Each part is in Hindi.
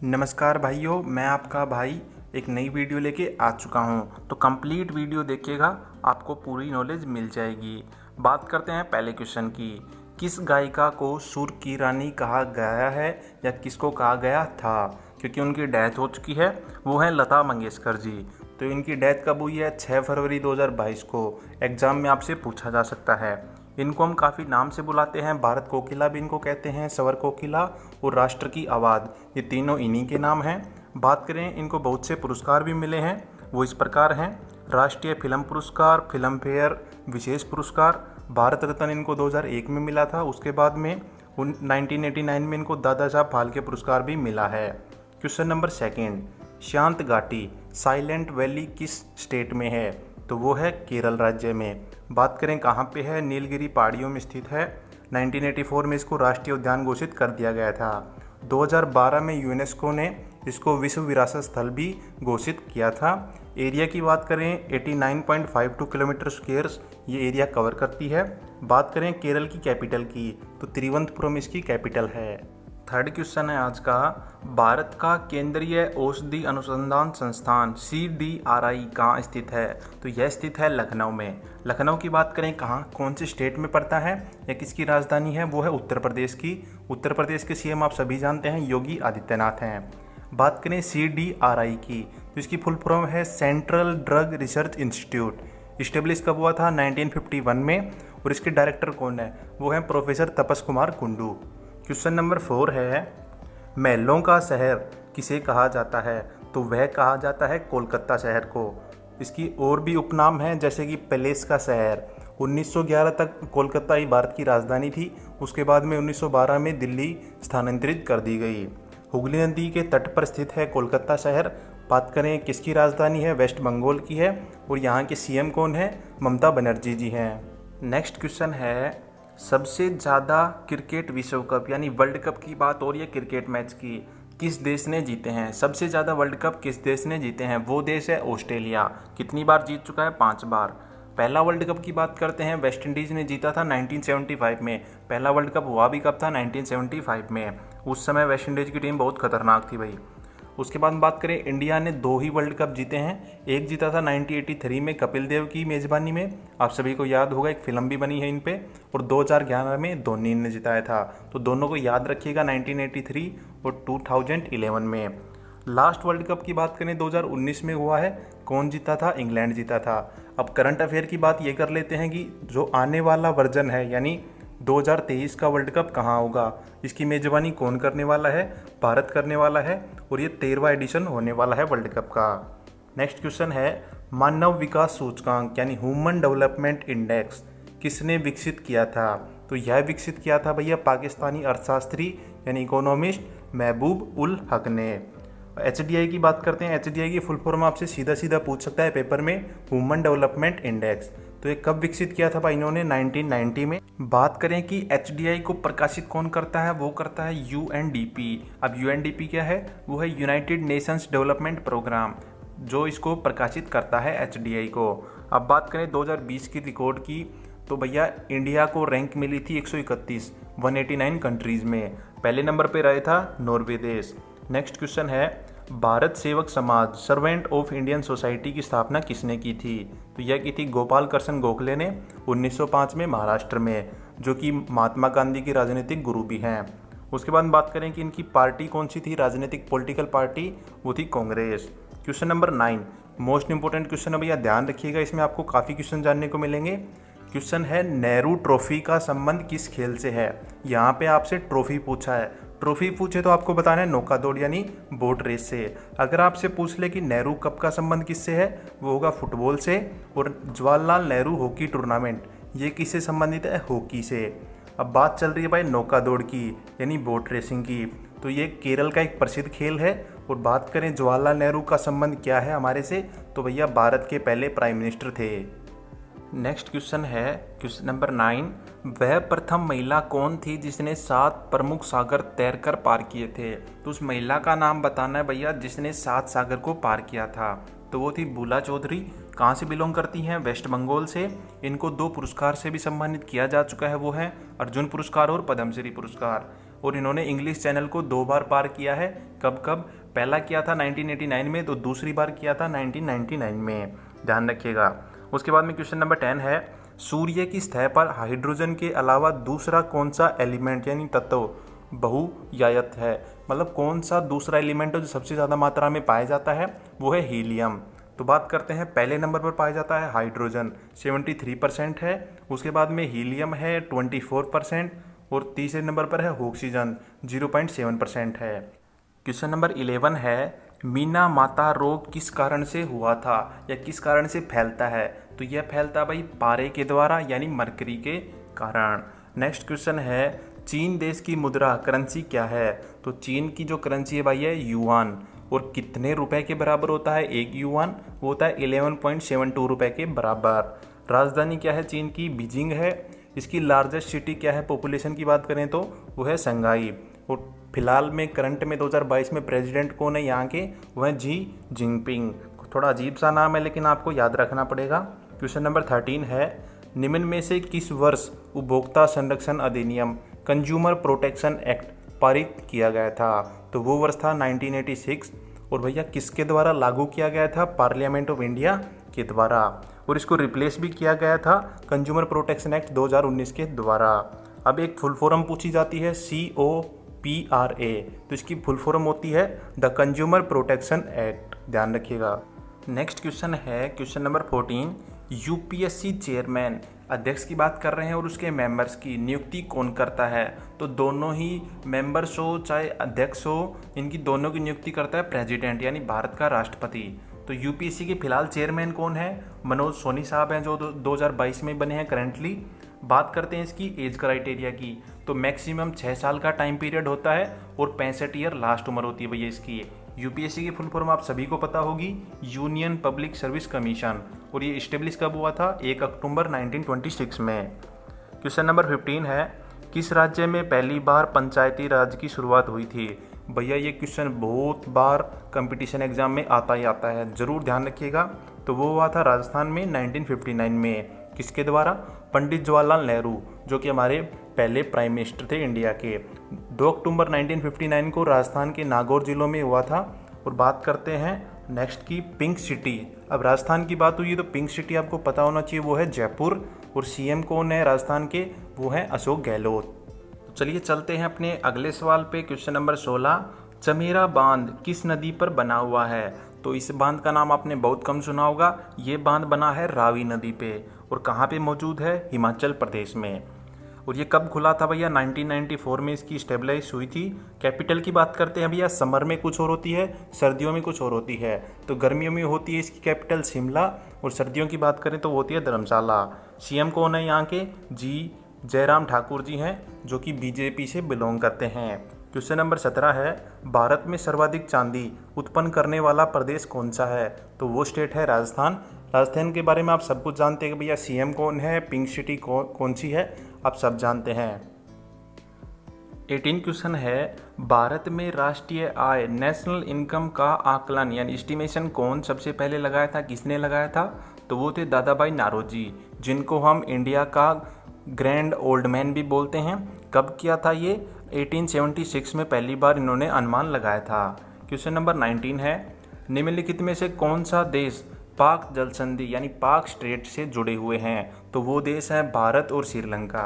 नमस्कार भाइयों, मैं आपका भाई एक नई वीडियो लेके आ चुका हूँ। तो कंप्लीट वीडियो देखिएगा, आपको पूरी नॉलेज मिल जाएगी। बात करते हैं पहले क्वेश्चन की। किस गायिका को सुर की रानी कहा गया है या किसको कहा गया था, क्योंकि उनकी डेथ हो चुकी है, वो है लता मंगेशकर जी। तो इनकी डेथ कब हुई है? 6 फरवरी 2022 को। एग्ज़ाम में आपसे पूछा जा सकता है। इनको हम काफ़ी नाम से बुलाते हैं। भारत कोकिला भी इनको कहते हैं, स्वर कोकिला और राष्ट्र की आवाज़, ये तीनों इन्हीं के नाम हैं। बात करें, इनको बहुत से पुरस्कार भी मिले हैं, वो इस प्रकार हैं। राष्ट्रीय फिल्म पुरस्कार, फिल्म फेयर विशेष पुरस्कार, भारत रत्न इनको 2001 में मिला था। उसके बाद में 1989 में इनको दादा साहब फाल्के पुरस्कार भी मिला है। क्वेश्चन नंबर सेकेंड, शांत घाटी साइलेंट वैली किस स्टेट में है? तो वो है केरल राज्य में। बात करें कहाँ पे है? नीलगिरी पहाड़ियों में स्थित है। 1984 में इसको राष्ट्रीय उद्यान घोषित कर दिया गया था। 2012 में यूनेस्को ने इसको विश्व विरासत स्थल भी घोषित किया था। एरिया की बात करें 89.52 किलोमीटर स्क्वेयर्स ये एरिया कवर करती है। बात करें केरल की कैपिटल की, तो तिरुवनंतपुरम इसकी कैपिटल है। थर्ड क्वेश्चन है आज का, भारत का केंद्रीय औषधि अनुसंधान संस्थान CDRI कहाँ स्थित है? तो यह स्थित है लखनऊ में। लखनऊ की बात करें कहाँ, कौन से स्टेट में पड़ता है या किसकी राजधानी है? वो है उत्तर प्रदेश की। उत्तर प्रदेश के CM आप सभी जानते हैं, योगी आदित्यनाथ हैं। बात करें CDRI की, तो इसकी फुल फॉर्म है central drug research institute. Establish कब हुआ था? 1951 में। और इसके डायरेक्टर कौन है? वो हैं professor Tapas Kumar Kundu. Question number 4 है, महलों का शहर किसे कहा जाता है? तो वह कहा जाता है कोलकाता शहर को। इसकी और भी उपनाम हैं, जैसे कि पैलेस का शहर। 1911 तक कोलकाता ही भारत की राजधानी थी। उसके बाद में 1912 में दिल्ली स्थानांतरित कर दी गई। हुगली नदी के तट पर स्थित है कोलकाता शहर। बात करें किसकी राजधानी है? वेस्ट बंगाल की है। और यहाँ के CM कौन है? ममता बनर्जी जी हैं। नेक्स्ट क्वेश्चन है, सबसे ज़्यादा क्रिकेट विश्व कप यानी वर्ल्ड कप की बात हो रही है, क्रिकेट मैच की, किस देश ने जीते हैं? सबसे ज़्यादा वर्ल्ड कप किस देश ने जीते हैं? वो देश है ऑस्ट्रेलिया। कितनी बार जीत चुका है? 5 बार। पहला वर्ल्ड कप की बात करते हैं, वेस्ट इंडीज़ ने जीता था 1975 में। पहला वर्ल्ड कप हुआ भी कब था? 1975 में। उस समय वेस्ट इंडीज़ की टीम बहुत खतरनाक थी भाई। उसके बाद बात करें, इंडिया ने 2 ही वर्ल्ड कप जीते हैं। एक जीता था 1983 में कपिल देव की मेज़बानी में, आप सभी को याद होगा, एक फिल्म भी बनी है इन पे। और 2011 में धोनी ने जिताया था। तो दोनों को याद रखिएगा, 1983 और 2011 में। लास्ट वर्ल्ड कप की बात करें 2019 में हुआ है। कौन जीता था? इंग्लैंड जीता था। अब करंट अफेयर की बात ये कर लेते हैं कि जो आने वाला वर्जन है यानी 2023 का वर्ल्ड कप कहाँ होगा, इसकी मेज़बानी कौन करने वाला है? भारत करने वाला है। और ये 13वां एडिशन होने वाला है वर्ल्ड कप का। नेक्स्ट क्वेश्चन है, मानव विकास सूचकांक यानी ह्यूमन डेवलपमेंट इंडेक्स किसने विकसित किया था? तो यह विकसित किया था भैया पाकिस्तानी अर्थशास्त्री यानी इकोनॉमिस्ट महबूब उल हक ने। HDI की बात करते हैं। HDI की फुल फॉर्म आपसे सीधा सीधा पूछ सकता है पेपर में, ह्यूमन डेवलपमेंट इंडेक्स। तो ये कब विकसित किया था भाई इन्होंने? 1990 में। बात करें कि HDI को प्रकाशित कौन करता है, वो करता है UNDP। अब UNDP क्या है? वो है यूनाइटेड नेशंस डेवलपमेंट प्रोग्राम, जो इसको प्रकाशित करता है HDI को। अब बात करें 2020 की रिकॉर्ड की, तो भैया इंडिया को रैंक मिली थी 131 189 कंट्रीज़ में। पहले नंबर पे रहा था नॉर्वे देश। नेक्स्ट क्वेश्चन है, भारत सेवक समाज सर्वेंट ऑफ इंडियन सोसाइटी की स्थापना किसने की थी? तो यह की थी गोपाल कृष्ण गोखले ने 1905 में महाराष्ट्र में, जो कि महात्मा गांधी की राजनीतिक गुरु भी हैं। उसके बाद बात करें कि इनकी पार्टी कौन सी थी, राजनीतिक पॉलिटिकल पार्टी, वो थी Congress. Question number 9 most important question है भैया, ध्यान रखिएगा, इसमें आपको काफ़ी क्वेश्चन जानने को मिलेंगे। क्वेश्चन है, नेहरू ट्रॉफी का संबंध किस खेल से है? यहाँ पे आपसे ट्रॉफी पूछा है। ट्रॉफी पूछे तो आपको बताना है नौका दौड़ यानी बोट रेस से। अगर आपसे पूछ ले कि नेहरू कप का संबंध किससे है, वो होगा फुटबॉल से। और जवाहरलाल नेहरू हॉकी टूर्नामेंट ये किससे संबंधित है? हॉकी से। अब बात चल रही है भाई नौका दौड़ की यानी बोट रेसिंग की, तो ये केरल का एक प्रसिद्ध खेल है। और बात करें जवाहरलाल नेहरू का संबंध क्या है हमारे से, तो भैया भारत के पहले प्राइम मिनिस्टर थे। नेक्स्ट क्वेश्चन है क्वेश्चन नंबर 9, वह प्रथम महिला कौन थी जिसने 7 प्रमुख सागर तैरकर पार किए थे? तो उस महिला का नाम बताना है भैया जिसने 7 सागर को पार किया था। तो वो थी बूला चौधरी। कहाँ से बिलोंग करती हैं? वेस्ट बंगाल से। इनको 2 पुरस्कार से भी सम्मानित किया जा चुका है, वो है अर्जुन पुरस्कार और पद्मश्री पुरस्कार। और इन्होंने इंग्लिश चैनल को 2 बार पार किया है। कब कब? पहला किया था 1989 में, तो दूसरी बार किया था 1999 में, ध्यान रखिएगा। उसके बाद में क्वेश्चन नंबर 10 है, सूर्य की सतह पर हाइड्रोजन के अलावा दूसरा कौन सा एलिमेंट यानी तत्व बहुयायत है? मतलब कौन सा दूसरा एलिमेंट है जो सबसे ज़्यादा मात्रा में पाया जाता है? वो है हीलियम। तो बात करते हैं, पहले नंबर पर पाया जाता है हाइड्रोजन 73% है, उसके बाद में हीलियम है 24% और तीसरे नंबर पर है ऑक्सीजन 0.7% है। क्वेश्चन नंबर 11 है, मीना माता रोग किस कारण से हुआ था या किस कारण से फैलता है? तो यह फैलता भाई पारे के द्वारा यानी मरकरी के कारण। नेक्स्ट क्वेश्चन है, चीन देश की मुद्रा करेंसी क्या है? तो चीन की जो करेंसी है भाई है युआन, और कितने रुपए के बराबर होता है एक युआन? वो होता है 11.72 रुपए के बराबर। राजधानी क्या है चीन की? बीजिंग है। इसकी लार्जेस्ट सिटी क्या है पॉपुलेशन की बात करें तो? वो है शंघाई। और फिलहाल में करंट में 2022 में प्रेसिडेंट कौन है यहाँ के? वो है जी जिनपिंग। थोड़ा अजीब सा नाम है लेकिन आपको याद रखना पड़ेगा। क्वेश्चन नंबर 13 है, निम्न में से किस वर्ष उपभोक्ता संरक्षण अधिनियम कंज्यूमर प्रोटेक्शन एक्ट पारित किया गया था? तो वो वर्ष था 1986। और भैया किसके द्वारा लागू किया गया था? पार्लियामेंट ऑफ इंडिया के द्वारा। और इसको रिप्लेस भी किया गया था कंज्यूमर प्रोटेक्शन एक्ट 2019 के द्वारा। अब एक फुल फॉर्म पूछी जाती है COPRA, तो इसकी फुल फॉर्म होती है द कंज्यूमर प्रोटेक्शन एक्ट, ध्यान रखिएगा। नेक्स्ट क्वेश्चन है क्वेश्चन नंबर 14, यूपीएससी चेयरमैन अध्यक्ष की बात कर रहे हैं और उसके मेंबर्स की नियुक्ति कौन करता है? तो दोनों ही मेंबर्स हो चाहे अध्यक्ष हो, इनकी दोनों की नियुक्ति करता है प्रेसिडेंट यानी भारत का राष्ट्रपति। तो यूपीएससी के फिलहाल चेयरमैन कौन है? मनोज सोनी साहब हैं जो 2022 में बने हैं करंटली। बात करते हैं इसकी एज क्राइटेरिया की, तो मैक्सिमम 6 साल का टाइम पीरियड होता है और 65 ईयर लास्ट उम्र होती है भैया इसकी। यूपीएससी की फुल फॉर्म आप सभी को पता होगी, यूनियन पब्लिक सर्विस कमीशन, और ये इस्टेब्लिश कब हुआ था? 1 अक्टूबर 1926 में। क्वेश्चन नंबर 15 है, किस राज्य में पहली बार पंचायती राज की शुरुआत हुई थी? भैया ये क्वेश्चन बहुत बार कंपटीशन एग्जाम में आता ही आता है, ज़रूर ध्यान रखिएगा। तो वो हुआ था राजस्थान में 1959 में। किसके द्वारा? पंडित जवाहरलाल नेहरू, जो कि हमारे पहले प्राइम मिनिस्टर थे इंडिया के। 2 अक्टूबर 1959 को राजस्थान के नागौर जिलों में हुआ था। और बात करते हैं नेक्स्ट की पिंक सिटी। अब राजस्थान की बात हुई तो पिंक सिटी आपको पता होना चाहिए, वो है जयपुर। और सीएम कौन है राजस्थान के? वो है अशोक गहलोत। चलिए चलते हैं अपने अगले सवाल पे। क्वेश्चन नंबर 16, चमेरा बांध किस नदी पर बना हुआ है? तो इस बांध का नाम आपने बहुत कम सुना होगा। ये बांध बना है रावी नदी पे। और कहाँ पे मौजूद है? हिमाचल प्रदेश में। और ये कब खुला था भैया? 1994 में इसकी स्टेबलाइज हुई थी। कैपिटल की बात करते हैं भैया, समर में कुछ और होती है, सर्दियों में कुछ और होती है। तो गर्मियों में होती है इसकी कैपिटल शिमला, और सर्दियों की बात करें तो वो होती है धर्मशाला। सीएम कौन है यहाँ के? जी जयराम ठाकुर जी हैं, जो कि बीजेपी से बिलोंग करते हैं। क्वेश्चन नंबर 17 है, भारत में सर्वाधिक चांदी उत्पन्न करने वाला प्रदेश कौन सा है? तो वो स्टेट है राजस्थान। राजस्थान के बारे में आप सब कुछ जानते हैं कि भैया सीएम कौन है, पिंक सिटी कौन सी है, आप सब जानते हैं। 18 क्वेश्चन है, भारत में राष्ट्रीय आय नेशनल इनकम का आकलन यानी एस्टिमेशन कौन सबसे पहले लगाया था? किसने लगाया था? तो वो थे दादा भाई नारोजी, जिनको हम इंडिया का ग्रैंड ओल्ड मैन भी बोलते हैं। कब किया था ये? 1876 में पहली बार इन्होंने अनुमान लगाया था। क्वेश्चन नंबर 19 है, निम्नलिखित में से कौन सा देश पाक जल संधि यानी पाक स्ट्रेट से जुड़े हुए हैं? तो वो देश है भारत और श्रीलंका।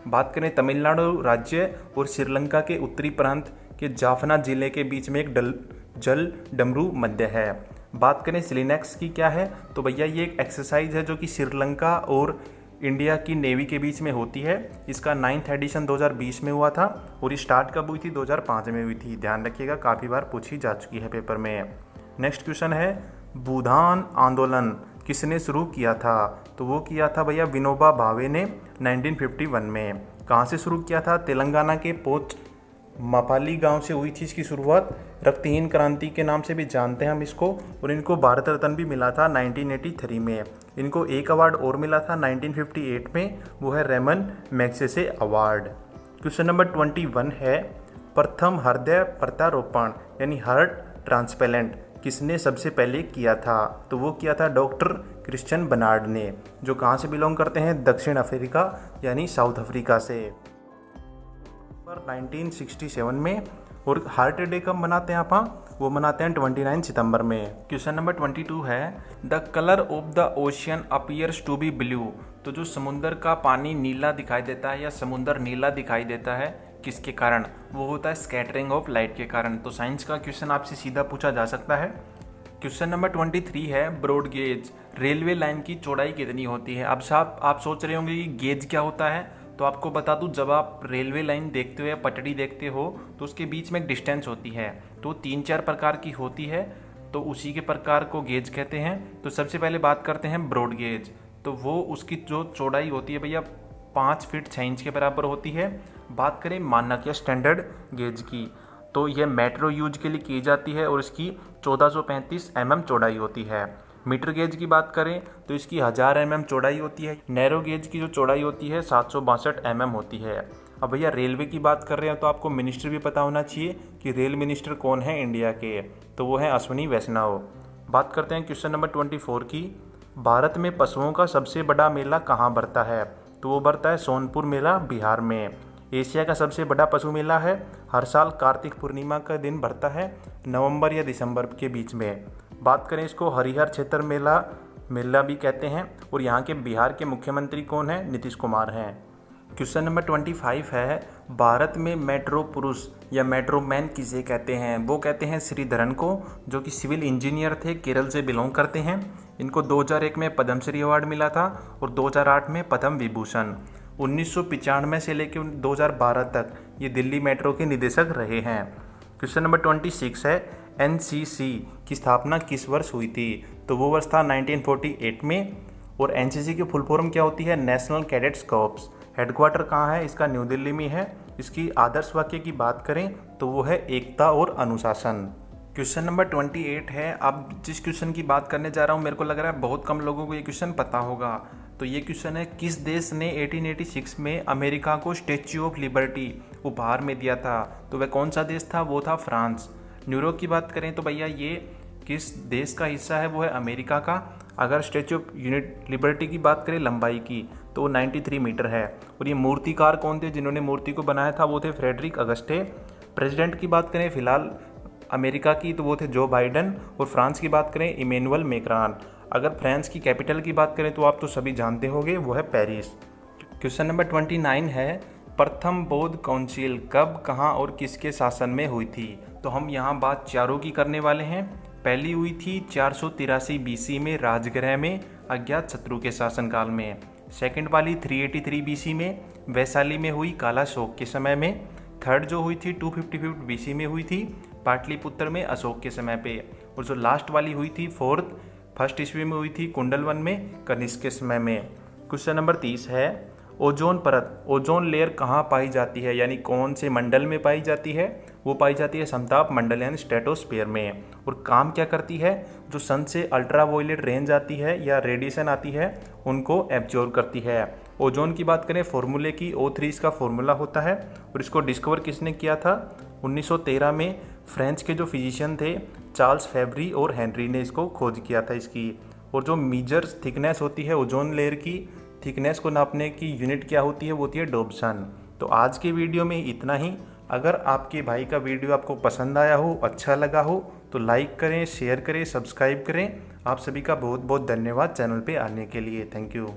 बात करें तमिलनाडु राज्य और श्रीलंका के उत्तरी प्रांत के जाफना जिले के बीच में एक जल डमरू मध्य है। बात करें सिलिनेक्स की क्या है? तो भैया ये एक एक्सरसाइज है जो कि श्रीलंका और इंडिया की नेवी के बीच में होती है। इसका 9th एडिशन 2020 में हुआ था और ये स्टार्ट कब हुई थी? 2005 में हुई थी। ध्यान रखिएगा, काफ़ी बार पूछी जा चुकी है पेपर में। नेक्स्ट क्वेश्चन है, भूदान आंदोलन किसने शुरू किया था? तो वो किया था भैया विनोबा भावे ने 1951 में। कहाँ से शुरू किया था? तेलंगाना के पोच मापाली गांव से हुई थी इसकी शुरुआत। रक्तहीन क्रांति के नाम से भी जानते हैं हम इसको। और इनको भारत रत्न भी मिला था 1983 में। इनको एक अवार्ड और मिला था 1958 में, वो है Ramon Magsaysay award. Question number 21 है, प्रथम हृदय प्रत्यारोपण यानी हार्ट ट्रांसप्लांट किसने सबसे पहले किया था? तो वो किया था डॉक्टर क्रिश्चियन बर्नार्ड ने, जो कहाँ से बिलोंग करते हैं? दक्षिण अफ्रीका यानी साउथ अफ्रीका से। नंबर 1967 में। और हार्ट डे कब मनाते हैं आप? वो मनाते हैं 29 सितंबर में। क्वेश्चन नंबर 22 है, the colour of the ocean appears to be blue. तो जो समुंदर का पानी नीला दिखाई देता है या समुंदर नीला दिखाई देता है, किसके कारण? वो होता है स्कैटरिंग ऑफ लाइट के कारण। तो साइंस का क्वेश्चन आपसे सीधा पूछा जा सकता है। क्वेश्चन नंबर 23 है, ब्रॉड गेज रेलवे लाइन की चौड़ाई कितनी होती है? अब साहब आप सोच रहे होंगे कि गेज क्या होता है, तो आपको बता दूं, जब आप रेलवे लाइन देखते हो या पटड़ी देखते हो तो उसके बीच में एक डिस्टेंस होती है, तो 3-4 प्रकार की होती है, तो उसी के प्रकार को गेज कहते हैं। तो सबसे पहले बात करते हैं ब्रॉड गेज। तो वो उसकी जो चौड़ाई होती है भैया 5 फीट 6 इंच के बराबर होती है। बात करें मानक या स्टैंडर्ड गेज की, तो यह मेट्रो यूज के लिए की जाती है और इसकी 1435 mm चौड़ाई होती है। मीटर गेज की बात करें तो इसकी 1000 mm चौड़ाई होती है। नैरो गेज की जो चौड़ाई होती है 762 mm होती है। अब भैया रेलवे की बात कर रहे हैं तो आपको मिनिस्टर भी पता होना चाहिए कि रेल मिनिस्टर कौन है इंडिया के, तो वो है अश्विनी वैष्णव। बात करते हैं क्वेश्चन नंबर 24 की, भारत में पशुओं का सबसे बड़ा मेला कहाँ भरता है? तो वो भरता है सोनपुर मेला, बिहार में। एशिया का सबसे बड़ा पशु मेला है, हर साल कार्तिक पूर्णिमा का दिन भरता है, नवंबर या दिसंबर के बीच में। बात करें इसको हरिहर क्षेत्र मेला भी कहते हैं। और यहाँ के बिहार के मुख्यमंत्री कौन है? नीतीश कुमार हैं। क्वेश्चन नंबर 25 है, भारत में मेट्रो पुरुष या मेट्रो मैन किसे कहते हैं? वो कहते हैं श्रीधरन को, जो कि सिविल इंजीनियर थे, केरल से बिलोंग करते हैं। इनको 2001 में पद्मश्री अवार्ड मिला था और 2008 में पद्म विभूषण। 1995 से लेकर 2012 तक ये दिल्ली मेट्रो के निदेशक रहे हैं। क्वेश्चन नंबर 26 है, एनसीसी की स्थापना किस वर्ष हुई थी? तो वो वर्ष था 1948 में। और एनसीसी की फुल फॉर्म क्या होती है? National cadets corps. हेडक्वार्टर कहाँ है इसका? न्यू दिल्ली में है। इसकी आदर्श वाक्य की बात करें तो वो है एकता और अनुशासन। क्वेश्चन नंबर 28 है, अब जिस क्वेश्चन की बात करने जा रहा हूँ मेरे को लग रहा है बहुत कम लोगों को ये क्वेश्चन पता होगा। तो ये क्वेश्चन है, किस देश ने 1886 में अमेरिका को स्टैच्यू ऑफ लिबर्टी उपहार में दिया था? तो वह कौन सा देश था? वो था फ्रांस। न्यूयॉर्क की बात करें तो भैया ये किस देश का हिस्सा है? वो है अमेरिका का। अगर स्टैच्यू ऑफ लिबर्टी की बात करें लंबाई की तो वो 93 मीटर है। और ये मूर्तिकार कौन थे जिन्होंने मूर्ति को बनाया था? वो थे फ्रेडरिक अगस्टे। प्रेसिडेंट की बात करें फिलहाल अमेरिका की तो वो थे जो बाइडन। और फ्रांस की बात करें इमैनुअल मैक्रॉन। अगर फ्रांस की कैपिटल की बात करें तो आप तो सभी जानते होंगे, वो है पेरिस। क्वेश्चन नंबर 29 है, प्रथम बौद्ध काउंसिल कब, कहाँ और किसके शासन में हुई थी? तो हम यहाँ बात चारों की करने वाले हैं। पहली हुई थी 483 BC में राजगृह में अज्ञात शत्रु के शासनकाल में। सेकंड वाली 383 BC में वैशाली में हुई कालाशोक के समय में। थर्ड जो हुई थी 255 BC में हुई थी पाटलिपुत्र में अशोक के समय पे। और जो लास्ट वाली हुई थी फर्स्ट ईस्वी में हुई थी कुंडलवन में कनिष्क के समय में। क्वेश्चन नंबर 30 है, ओजोन परत, ओजोन लेयर कहाँ पाई जाती है, यानी कौन से मंडल में पाई जाती है? वो पाई जाती है समताप मंडल यानी स्ट्रेटोस्फीयर में। और काम क्या करती है? जो सन से अल्ट्रावायलेट रेंज आती है या रेडिएशन आती है उनको एब्जॉर्ब करती है। ओजोन की बात करें फॉर्मूले की, O3 इसका फॉर्मूला होता है। और इसको डिस्कवर किसने किया था? 1913 में फ्रेंच के जो फिजिशियन थे चार्ल्स फेब्री और हेनरी ने इसको खोज किया था इसकी। और जो मेजर थिकनेस होती है ओजोन लेयर की, थिकनेस को नापने की यूनिट क्या होती है? वो होती है डॉब्सन। तो आज के वीडियो में इतना ही। अगर आपके भाई का वीडियो आपको पसंद आया हो, अच्छा लगा हो, तो लाइक करें, शेयर करें, सब्सक्राइब करें। आप सभी का बहुत बहुत धन्यवाद चैनल पे आने के लिए। Thank you.